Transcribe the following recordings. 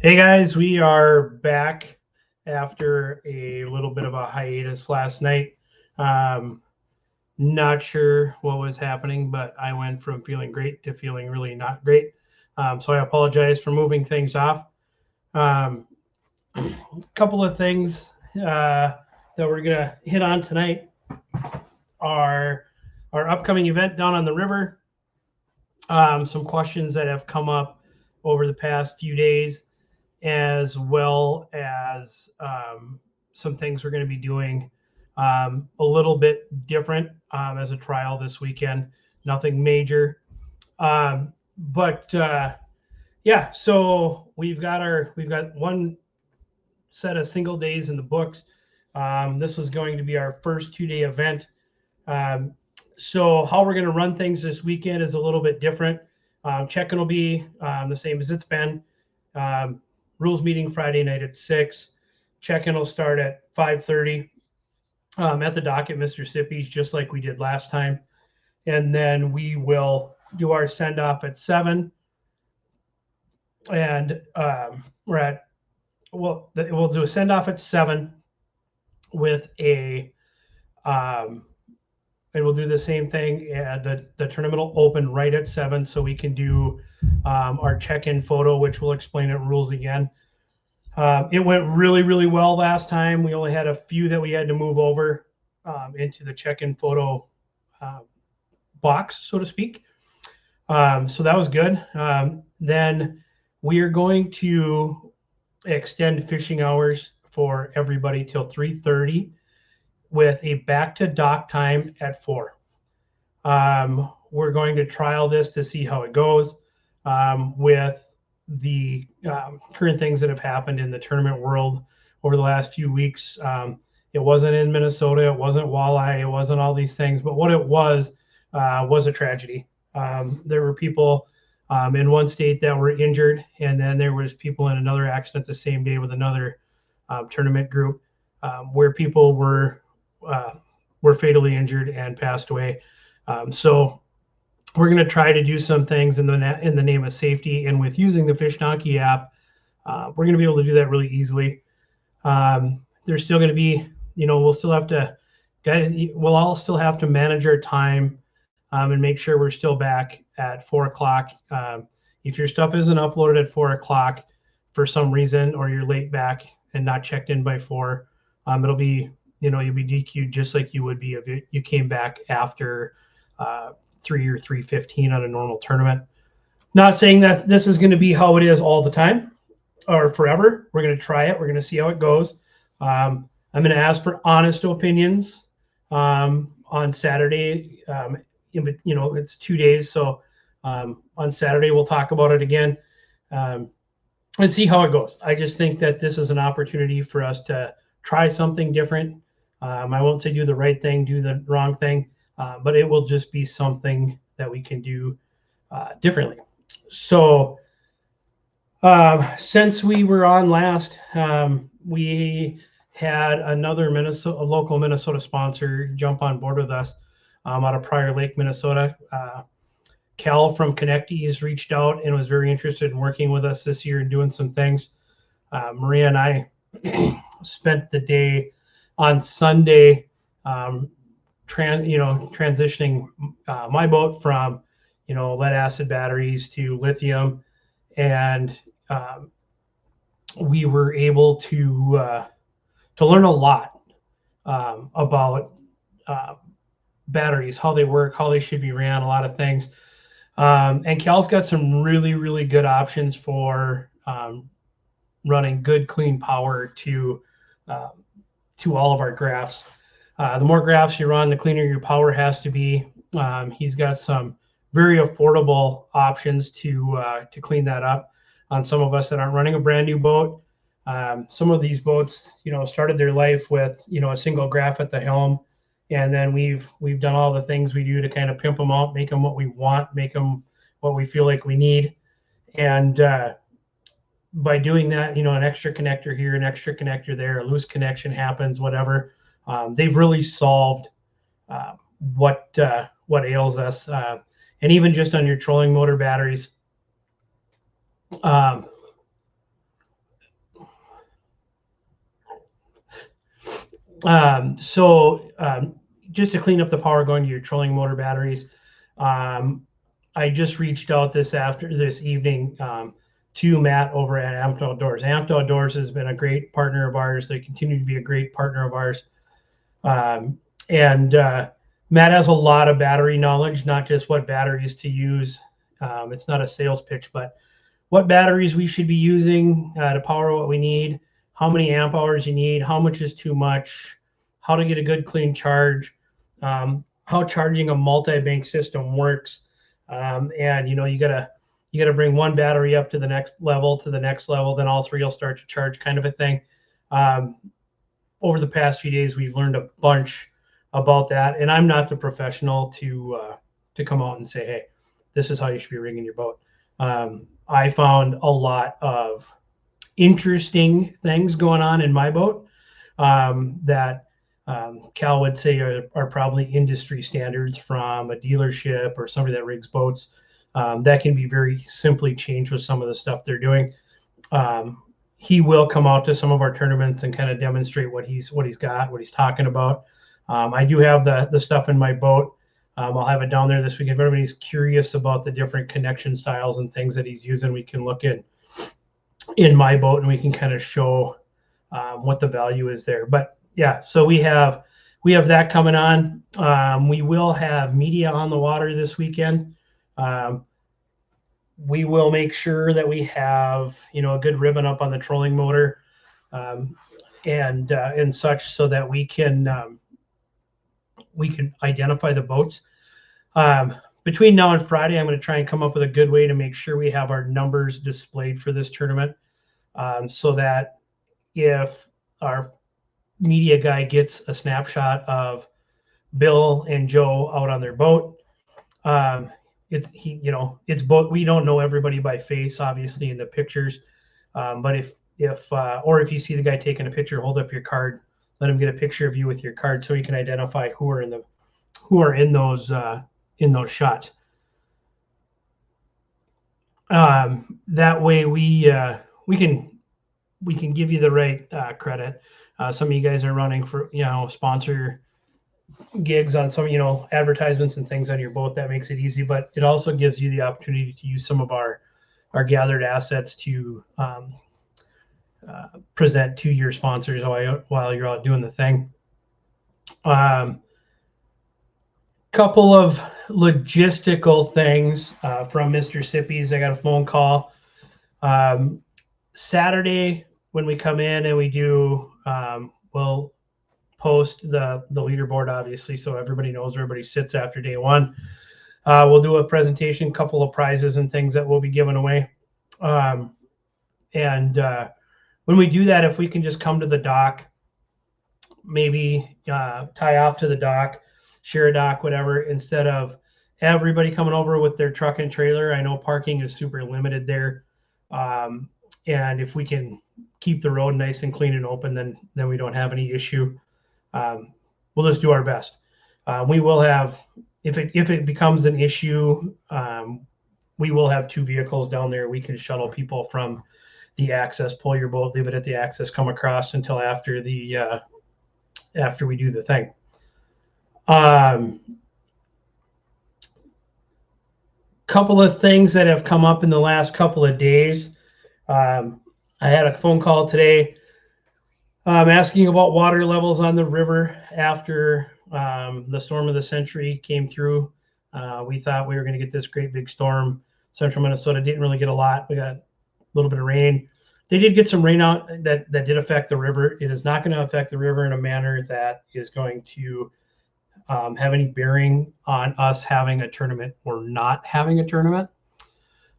Hey guys, we are back after a little bit of a hiatus last night. Um, Not sure what was happening, but I went from feeling great to feeling really not great. So I apologize for moving things off. Um, a couple of things that we're going to hit on tonight are our upcoming event down on the river, some questions that have come up over the past few days, as well as some things we're going to be doing a little bit different as a trial this weekend. Nothing major, but yeah. So we've got one set of single days in the books. This is going to be our first 2-day event. Um, so how we're going to run things this weekend is a little bit different. Check-in will be the same as it's been. Um, Rules meeting Friday night at 6. Check-in will start at 5:30 at the dock at Mr. Sippy's, just like we did last time. And then we will do our send-off at 7. And we'll do a send-off at 7 with a and we'll do the same thing. The tournament will open right at 7, so we can do our check-in photo, which we'll explain at rules again. It went really, really well last time. We only had a few that we had to move over into the check-in photo uh, box, so to speak. So that was good. Then we are going to extend fishing hours for everybody till 3:30 with a back to dock time at 4. We're going to trial this to see how it goes with the current things that have happened in the tournament world over the last few weeks. It wasn't in Minnesota, it wasn't walleye, it wasn't all these things, but what it was a tragedy. There were people in one state that were injured, and then there was people in another accident the same day with another tournament group where people were fatally injured and passed away. So we're going to try to do some things in the name of safety, and with using the Fish Donkey app, we're going to be able to do that really easily. There's still going to be, we'll still have to, guys, we'll all still have to manage our time and make sure we're still back at 4 o'clock. If your stuff isn't uploaded at 4 o'clock for some reason, or you're late back and not checked in by 4, it'll be, you'll be DQ'd just like you would be if you came back after 3 or 3:15 on a normal tournament. Not saying that this is going to be how it is all the time or forever. We're going to try it. We're going to see how it goes. I'm going to ask for honest opinions on Saturday. It's 2 days, so on Saturday we'll talk about it again and see how it goes. I just think that this is an opportunity for us to try something different. I won't say do the right thing, do the wrong thing, but it will just be something that we can do differently. So since we were on last, we had another a local Minnesota sponsor jump on board with us out of Prior Lake, Minnesota. Cal from Connectees reached out and was very interested in working with us this year and doing some things. Maria and I spent the day on Sunday transitioning my boat from lead acid batteries to lithium, and we were able to learn a lot about batteries, how they work, how they should be ran, a lot of things. And Cal's got some really, really good options for running good, clean power to all of our graphs. The more graphs you run, the cleaner your power has to be. He's got some very affordable options to clean that up on some of us that aren't running a brand new boat. Some of these boats, started their life with a single graph at the helm, and then we've done all the things we do to kind of pimp them out, make them what we want, make them what we feel like we need, and by doing that, an extra connector here, an extra connector there, a loose connection happens, whatever. They've really solved what ails us, and even just on your trolling motor batteries. Just to clean up the power going to your trolling motor batteries, I just reached out this evening to Matt over at Amped Outdoors. Amped Outdoors has been a great partner of ours. They continue to be a great partner of ours. And Matt has a lot of battery knowledge, not just what batteries to use. It's not a sales pitch, but what batteries we should be using to power what we need, how many amp hours you need, how much is too much, how to get a good clean charge, how charging a multi-bank system works. And you gotta bring one battery up to the next level, then all three will start to charge, kind of a thing. Over the past few days, we've learned a bunch about that, and I'm not the professional to come out and say, hey, this is how you should be rigging your boat. I found a lot of interesting things going on in my boat that Cal would say are probably industry standards from a dealership or somebody that rigs boats. That can be very simply changed with some of the stuff they're doing. He will come out to some of our tournaments and kind of demonstrate what he's got, what he's talking about. I do have the stuff in my boat. I'll have it down there this week. If everybody's curious about the different connection styles and things that he's using, we can look in my boat and we can kind of show what the value is there. But yeah, so we have that coming on. We will have media on the water this weekend. We will make sure that we have a good ribbon up on the trolling motor and such, so that we can identify the boats. Between now and Friday, I'm going to try and come up with a good way to make sure we have our numbers displayed for this tournament, so that if our media guy gets a snapshot of Bill and Joe out on their boat, it's boat. We don't know everybody by face, obviously, in the pictures, but if you see the guy taking a picture, hold up your card, let him get a picture of you with your card, so he can identify who are in those shots. That way we can give you the right credit. Some of you guys are running for sponsor gigs on some advertisements and things on your boat. That makes it easy, but it also gives you the opportunity to use some of our gathered assets to present to your sponsors while you're out doing the thing. Couple of logistical things from Mr. Sippy's. I got a phone call Saturday when we come in and we do. We'll post the leaderboard, obviously, so everybody knows where everybody sits after day one. We'll do a presentation, couple of prizes and things that we'll be giving away. When we do that, if we can just come to the dock, maybe tie off to the dock, share a dock, whatever, instead of everybody coming over with their truck and trailer. I know parking is super limited there. And if we can keep the road nice and clean and open, then we don't have any issue. We'll just do our best. We will have, if it becomes an issue, we will have 2 vehicles down there. We can shuttle people from the access, pull your boat, leave it at the access, come across until after we do the thing. Couple of things that have come up in the last couple of days. I had a phone call today asking about water levels on the river after the storm of the century came through. We thought we were going to get this great big storm. Central Minnesota didn't really get a lot. We got a little bit of rain. They did get some rain out that did affect the river. It is not going to affect the river in a manner that is going to have any bearing on us having a tournament or not having a tournament.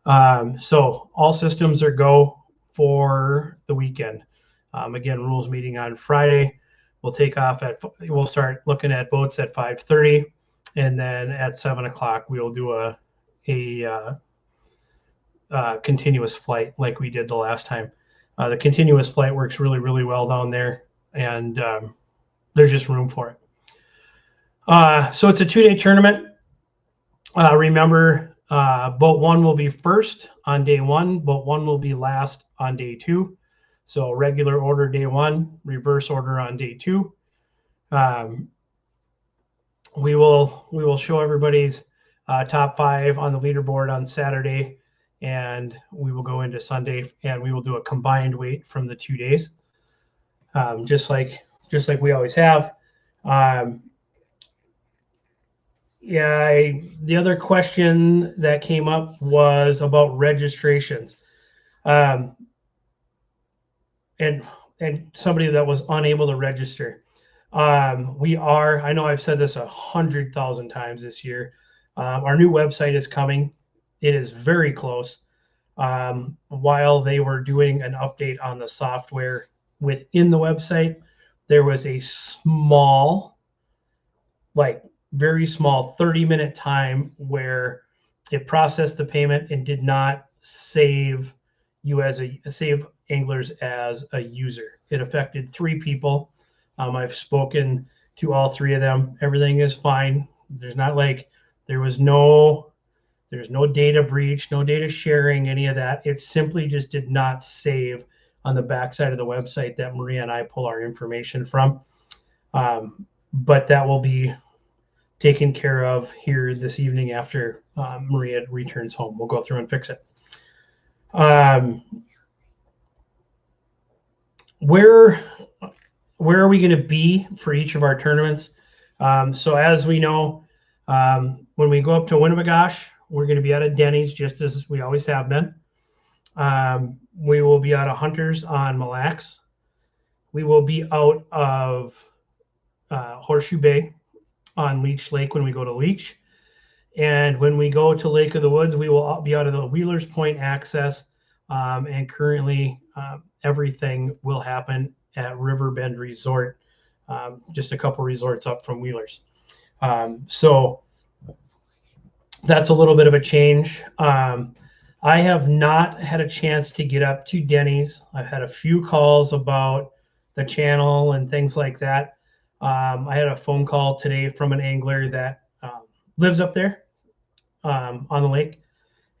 So all systems are go for the weekend. Again, rules meeting on Friday. We'll take off we'll start looking at boats at 5:30, and then at 7 o'clock we'll do a continuous flight like we did the last time. The continuous flight works really, really well down there, and there's just room for it. So it's a 2-day tournament. Remember, boat 1 will be first on day 1. Boat 1 will be last on day 2. So regular order day 1, reverse order on day 2. We will show everybody's top 5 on the leaderboard on Saturday, and we will go into Sunday, and we will do a combined weight from the 2 days, just like we always have. The other question that came up was about registrations, and somebody that was unable to register. I know I've said this 100,000 times this year. Our new website is coming. It is very close. While they were doing an update on the software within the website, there was a small, very small 30-minute time where it processed the payment and did not save anglers as a user. It affected 3 people. I've spoken to all 3 of them. Everything is fine. There's no data breach, no data sharing, any of that. It simply just did not save on the backside of the website that Maria and I pull our information from. But that will be taken care of here this evening after Maria returns home. We'll go through and fix it. Where are we going to be for each of our tournaments? So as we know, when we go up to Winnibigoshish, we're going to be out of Denny's, just as we always have been. We will be out of Hunters on Mille Lacs. We will be out of Horseshoe Bay on Leech Lake when we go to Leech. And when we go to Lake of the Woods, we will be out of the Wheelers Point access. And currently, everything will happen at Riverbend Resort, just a couple resorts up from Wheelers. So that's a little bit of a change. I have not had a chance to get up to Denny's. I've had a few calls about the channel and things like that. I had a phone call today from an angler that lives up there on the lake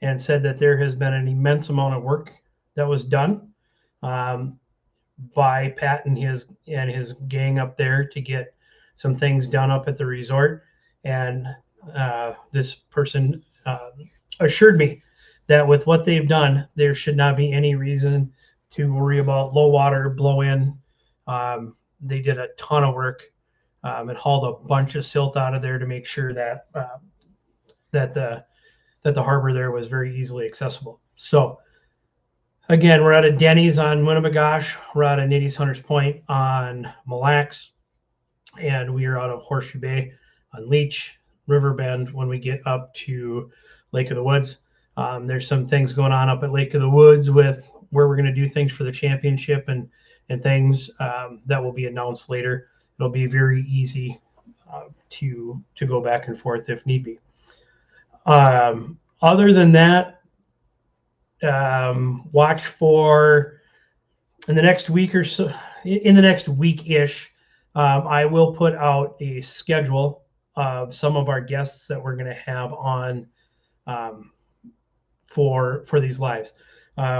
and said that there has been an immense amount of work that was done by Pat and his gang up there to get some things done up at the resort. And this person assured me that with what they've done, there should not be any reason to worry about low water, blow in. They did a ton of work and hauled a bunch of silt out of there to make sure that the harbor there was very easily accessible. So again, we're out of Denny's on Winnibigoshish, we're out of Nitty's Hunters Point on Mille Lacs, and we are out of Horseshoe Bay on Leech, Riverbend when we get up to Lake of the Woods. There's some things going on up at Lake of the Woods with where we're going to do things for the championship and things that will be announced later. It'll be very easy to go back and forth if need be. Other than that, watch for in the next week or so, in the next week-ish, I will put out a schedule of some of our guests that we're going to have on for these lives.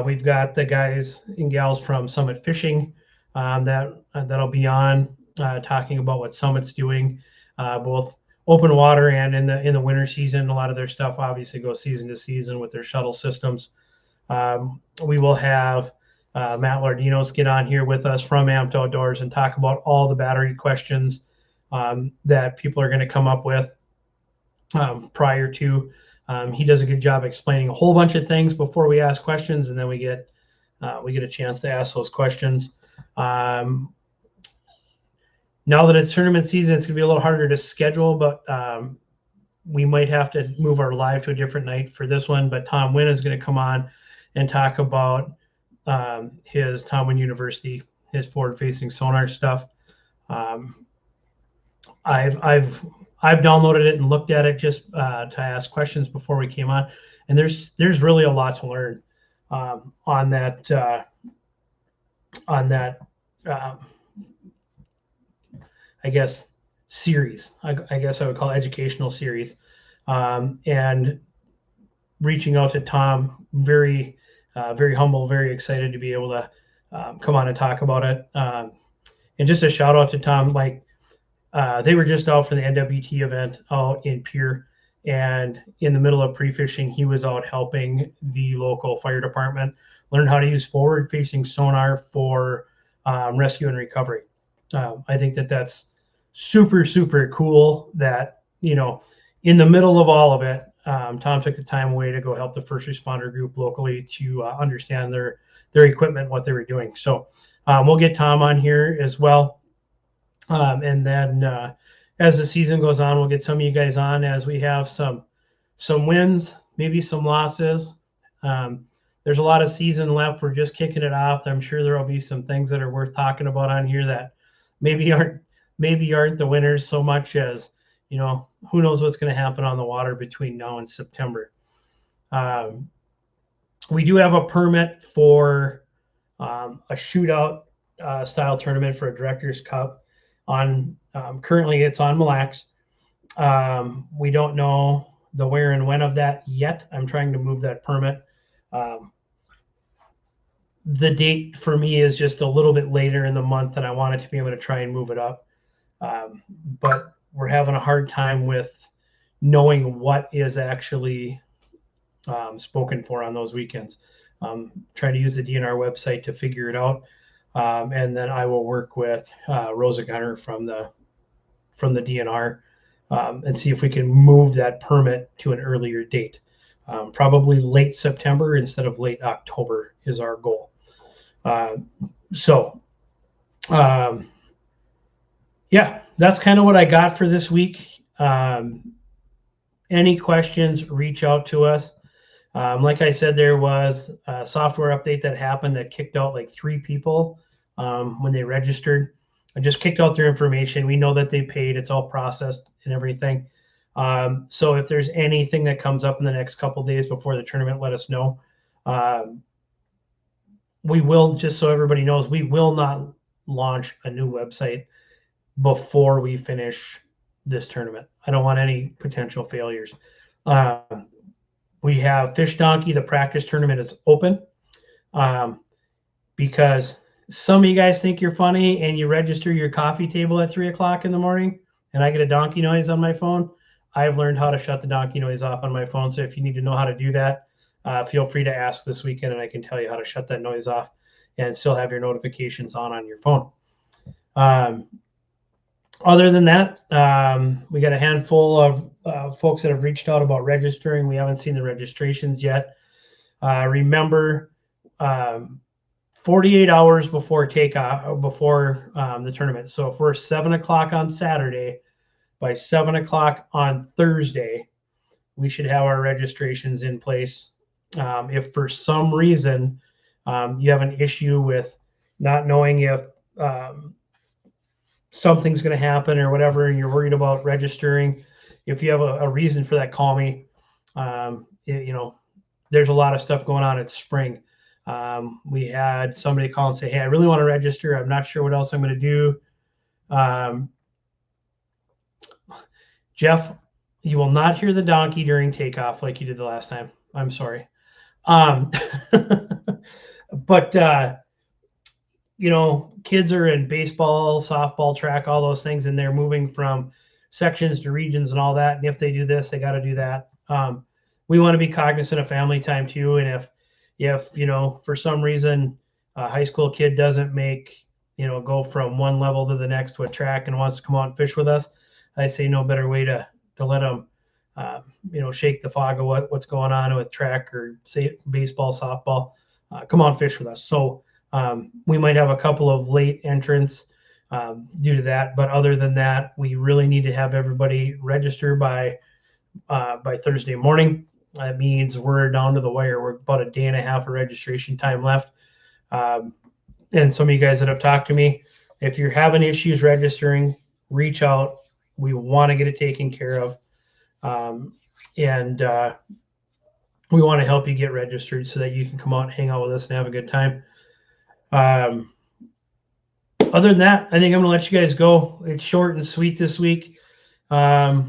We've got the guys and gals from Summit Fishing that'll be on talking about what Summit's doing, both open water and in the winter season. A lot of their stuff obviously goes season to season with their shuttle systems. We will have Matt Lardinos get on here with us from Amped Outdoors and talk about all the battery questions that people are going to come up with prior to. He does a good job explaining a whole bunch of things before we ask questions, and then we get a chance to ask those questions. Now that it's tournament season, it's going to be a little harder to schedule, but we might have to move our live to a different night for this one. But Tom Wynn is going to come on and talk about his Tom Wynn University, his forward-facing sonar stuff. I've downloaded it and looked at it just to ask questions before we came on, and there's really a lot to learn on that I guess series. I guess I would call it educational series, and reaching out to Tom, very humble, very excited to be able to come on and talk about it. And just a shout out to Tom, like they were just out for the NWT event out in Pierre, and in the middle of pre-fishing, he was out helping the local fire department learn how to use forward-facing sonar for rescue and recovery. I think that that's super, super cool that, you know, in the middle of all of it, Tom took the time away to go help the first responder group locally to understand their equipment, what they were doing. So we'll get Tom on here as well. And then as the season goes on, we'll get some of you guys on as we have some wins, maybe some losses. There's a lot of season left. We're just kicking it off. I'm sure there will be some things that are worth talking about on here that maybe aren't the winners so much as, you know, who knows what's going to happen on the water between now and September. We do have a permit for a shootout style tournament for a Director's Cup. Currently it's on Mille Lacs. We don't know the where and when of that yet. I'm trying to move that permit. The date for me is just a little bit later in the month, and I wanted to be able to try and move it up. But we're having a hard time with knowing what is actually spoken for on those weekends. Trying to use the DNR website to figure it out. And then I will work with Rosa Gunner from the DNR and see if we can move that permit to an earlier date. Probably late September instead of late October is our goal. Yeah, that's kind of what I got for this week. Any questions, reach out to us. Like I said, there was a software update that happened that kicked out like 3 people when they registered. I just kicked out their information. We know that they paid. It's all processed and everything. So if there's anything that comes up in the next couple days before the tournament, let us know. We will, just so everybody knows, we will not launch a new website before we finish this tournament. I don't want any potential failures. We have Fish Donkey. The practice tournament is open because some of you guys think you're funny and you register your coffee table at 3 o'clock in the morning and I get a donkey noise on my phone. I've learned how to shut the donkey noise off on my phone. So if you need to know how to do that, feel free to ask this weekend and I can tell you how to shut that noise off and still have your notifications on your phone. Other than that, we got a handful of folks that have reached out about registering. We haven't seen the registrations yet. Remember, 48 hours before takeoff, before the tournament. So if we're 7 o'clock on Saturday, by 7 o'clock on Thursday, we should have our registrations in place. If for some reason you have an issue with not knowing if something's going to happen or whatever, and you're worried about registering, if you have a reason for that, call me. You know, there's a lot of stuff going on. It's spring. We had somebody call and say, hey, I really want to register. I'm not sure what else I'm going to do. Jeff, you will not hear the donkey during takeoff like you did the last time. I'm sorry. But you know, kids are in baseball, softball, track, all those things, and they're moving from sections to regions and all that. And if they do this, they got to do that. We want to be cognizant of family time too. And if you know, for some reason, a high school kid doesn't make, you know, go from one level to the next with track and wants to come out and fish with us, I say no better way to let them, you know, shake the fog of what's going on with track or say baseball, softball. Come on, fish with us. So we might have a couple of late entrants due to that, but other than that, we really need to have everybody register by Thursday morning. That means we're down to the wire. We're about a day and a half of registration time left. And some of you guys that have talked to me, if you're having issues registering, reach out. We want to get it taken care of. And we want to help you get registered so that you can come out and hang out with us and have a good time. Other than that, I think I'm going to let you guys go. It's short and sweet this week. I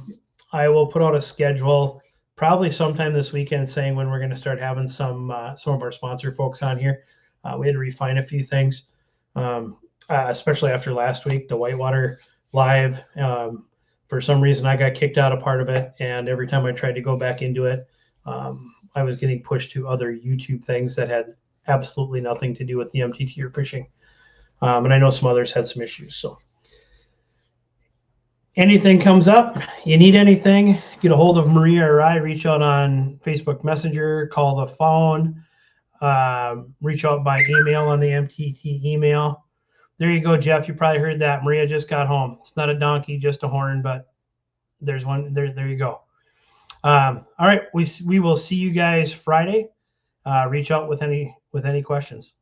will put out a schedule probably sometime this weekend saying when we're going to start having some of our sponsor folks on here. We had to refine a few things, especially after last week. The whitewater live. For some reason, I got kicked out of part of it, and every time I tried to go back into it, I was getting pushed to other YouTube things that had absolutely nothing to do with the MTT or fishing. And I know some others had some issues. So anything comes up, you need anything, get a hold of Maria or I, reach out on Facebook Messenger, call the phone, reach out by email on the MTT email. There you go, Jeff. You probably heard that. Maria just got home. It's not a donkey, just a horn, but there's one. There you go. All right. We will see you guys Friday. Reach out with any questions.